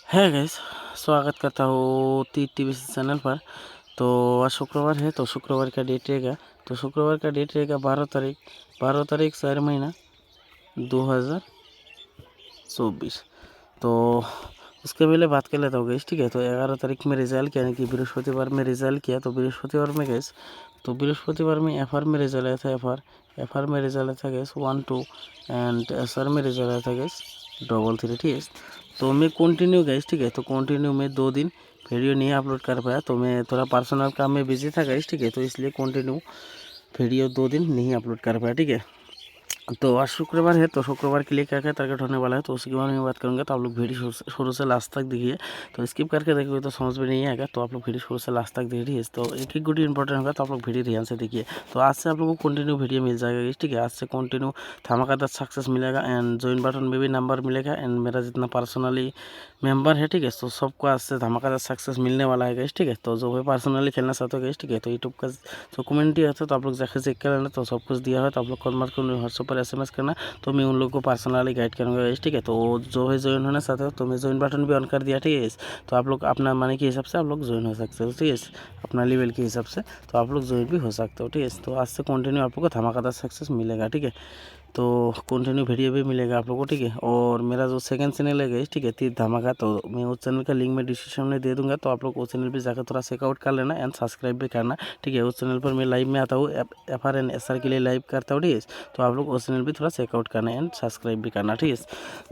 है गाइस, स्वागत करता हूँ टी टीवीसी चैनल पर। तो आज शुक्रवार है, तो शुक्रवार का डेट रहेगा। तो शुक्रवार का डेट रहेगा 12 तारीख, 12 तारीख 4 महीना 2024। तो उसके पहले बात कर लेता हूँ गैस, ठीक है। तो 11 तारीख में रिजल्ट यानी कि बृहस्पतिवार में रिजल्ट किया। तो बृहस्पतिवार में गैस, तो बृहस्पतिवार में एफ आर में रिजल्ट आया था। एफ आर में रिजल्ट आया था गैस 1-2 एंड एस आर में रिजल्ट आया था गैस 3-3, ठीक है। तो मैं कंटिन्यू गैस, ठीक है। तो कंटिन्यू में 2 दिन वीडियो नहीं अपलोड कर पाया, तो मैं थोड़ा पर्सनल काम में बिजी था गैस, ठीक है। तो इसलिए कंटिन्यू वीडियो 2 दिन नहीं अपलोड कर पाया, ठीक है। तो आज शुक्रवार है, तो शुक्रवार के लिए क्या क्या टारगेट होने वाला है तो उसके बारे में बात करूँगा। तो आप लोग वीडियो शुरू से लास्ट तक देखिए। तो स्किप करके देखोगे तो समझ में नहीं आएगा, तो आप लोग वीडियो शुरू से लास्ट तक देखिए। तो एक एक वीडियो इंपॉर्टेंट होगा, तो आप लोग वीडियो ध्यान से देखिए। तो आज से आप लोगों को कंटिन्यू वीडियो मिल जाएगा, ठीक है। आज से कंटिन्यू धमाकेदार सक्सेस मिलेगा एंड ज्वाइन बटन में भी नंबर मिलेगा एंड मेरा जितना पर्सनली मेंबर है, ठीक है। तो सबको आज से धमाकेदार सक्सेस मिलने वाला है, ठीक है। तो जो भी पर्सनली खेलना चाहते हो, ठीक है, तो यूट्यूब का जो कम्युनिटी है तो आप लोग जाकर चेक कर लेना। तो सब कुछ दिया है, तो आप लोग कॉल कर व्हाट्सएप पर SMS करना, तो मैं उन लोगों को पर्सनली गाइड करूँगा, ठीक है। तो जो है ज्वाइन होना चाहते हो तो मैं ज्वाइन बटन भी ऑन कर दिया, ठीक है। तो आप लोग अपना मनी के हिसाब से आप लोग ज्वाइन हो सकते हो, ठीक है, अपना लेवल के हिसाब से तो आप लोग ज्वाइन भी हो सकते हो, ठीक है। तो आज से कंटिन्यू आप लोग को धमाकेदार सक्सेस मिलेगा, ठीक है। तो कंटिन्यू वीडियो भी मिलेगा आप लोगों को, ठीक है। और मेरा जो सेकंड चैनल है गाइस, ठीक है, तीर धमाका, तो मैं उस चैनल का लिंक मैं डिस्क्रिप्शन में दे दूंगा। तो आप लोग उस चैनल पे जाकर थोड़ा चेकआउट कर लेना एंड सब्सक्राइब भी करना, ठीक है। उस चैनल पर मैं लाइव में आता हूँ, FR एंड SR के लिए लाइव करता हूँ, ठीक है। तो आप लोग उस चैनल भी थोड़ा चेकआउट करना एंड सब्सक्राइब भी करना, ठीक है।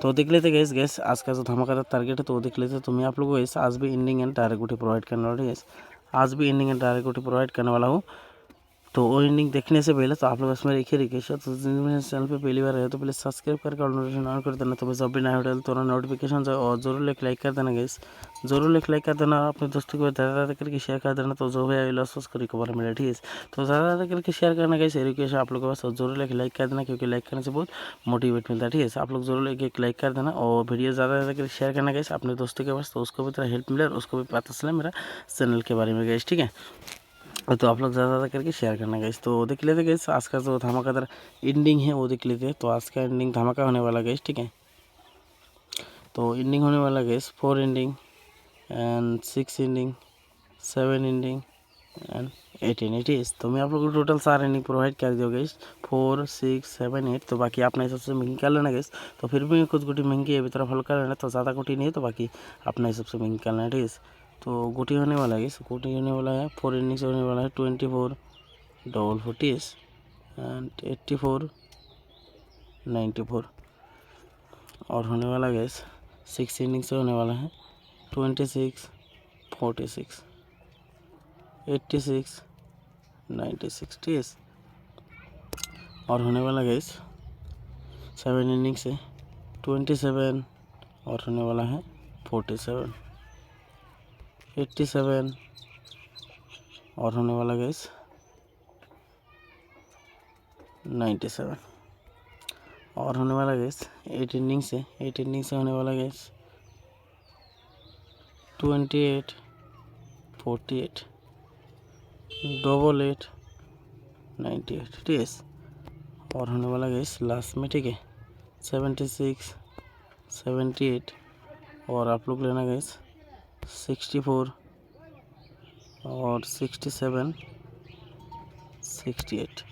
तो देख लेते गैस आज का जो धमाकेदार टारगेट है तो देख लेते। तो मैं आप लोगों को आज भी एंडिंग एंड टारगेट प्रोवाइड करने वाला हूँ, आज भी एंडिंग एंड टारगेट प्रोवाइड करने वाला हूँ। तो वो एंडिंग देखने से पहले तो आप लोग इसमें देखिए रिक्वेस्ट है, तो जिन मेरे चैनल पे पहली बार है तो पहले सब्सक्राइब करके नोटिफिकेशन ऑन कर देना। तो बस जब भी नया होटल तो नोटिफिकेशन जाए और जरूर एक लाइक कर देना गाइस, जरूर एक लाइक कर देना, अपने दोस्तों को ज़्यादा करके शेयर कर देना। तो जो है लॉस उसको रिकवर मिले, ठीक है। तो ज़्यादा करके शेयर करना गाइस, रिक्वेस्ट आप लोगों के पास, जरूर एक लाइक कर देना, क्योंकि लाइक करने से बहुत मोटिवेट मिलता है, ठीक है। आप लोग जरूर एक लाइक कर देना और वीडियो ज़्यादा करके शेयर करना गाइस अपने दोस्तों के पास, तो उसको भी थोड़ा हेल्प मिले और उसको भी पता चले मेरा चैनल के बारे में गाइस, ठीक है। तो आप लोग ज़्यादा करके शेयर करना गाइस। तो देख लेते गाइस आज का जो धमाकेदार एंडिंग है वो देख लेते हैं। तो आज का एंडिंग धमाका होने वाला गाइस, ठीक है। तो एंडिंग होने वाला guys 4 ending and 6 ending, 7 ending and 8 ending, ठीक है। तो मैं आप लोगों को टोटल 4 एंडिंग प्रोवाइड कर दिया गाइस, 4, 6, 7, 8। तो बाकी अपना हिसाब से महंगी कर लेना गाइस। तो फिर भी कुछ गुटी महंगी है अभी तरफ हल्का लेना, तो ज़्यादा गुटी नहीं है, तो बाकी अपना हिसाब से महंगी कर लेना, ठीक है। तो गुटी होने वाला है, गुटी होने वाला है 4 एंडिंग से होने वाला है 24 40 एंड 84 94। और होने वाला गैस 6 इनिंग से होने वाला है 26 46 86 96, ठीक है। और होने वाला गैस 7 इनिंग से 27 और होने वाला है 47 87 और होने वाला गैस 97 और होने वाला गैस 8 इनिंग से होने वाला गैस 28 48 88 98, ठीक है। और होने वाला गैस लास्ट में, ठीक है, 76 78 और आप लोग लेना गैस 64 और 67 68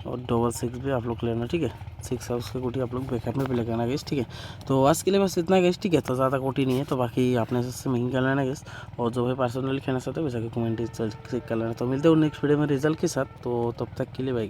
और 66 भी आप लोग लेना, ठीक है। 6 हाउस की कोटी आप लोग बैकअप में भी लगाना गैस, ठीक है। तो आज के लिए बस इतना गैस, ठीक है। तो ज़्यादा कोटी नहीं है, तो बाकी अपने से महंगी कर लेना गैस। और जो भी पर्सनली खेलना चाहते हो वैसा कि कमेंट चेक कर लेना। तो मिलते हैं नेक्स्ट वीडियो में रिजल्ट के साथ, तो तब तक के लिए बाय।